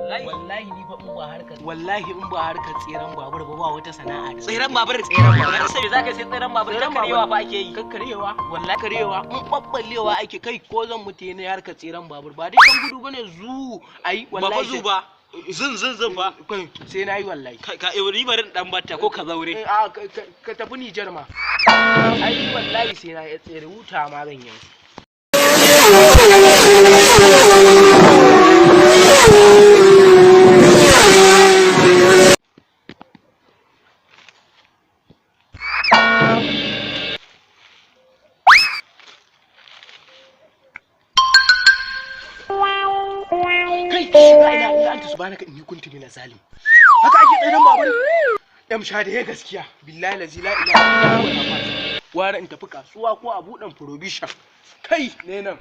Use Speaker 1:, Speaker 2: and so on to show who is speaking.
Speaker 1: wallahi ni fa in ba harkar tseren babur ba wata sana'a da
Speaker 2: tseren babur sai zaka sai tseren babur kakkarewa fa ake yi
Speaker 1: kakkarewa wallahi karewa in babballewa ake kai ko zan mutu ne harkar tseren babur ba dai kan gudu bane zu ai wallahi
Speaker 2: ba zu ba zin ba
Speaker 1: sai nayi wallahi
Speaker 2: ka ni barin dan batta ko ka zaure
Speaker 1: ka tafi Nijar ma ai wallahi sai na tsere huta ma zan yi subhanaka inni kuntu minaz zalim haka ake tseren babur yam shade gaskiya billahi la ilaha illa huwa wara in tafi kasuwa ko a buɗan provision kai ne nan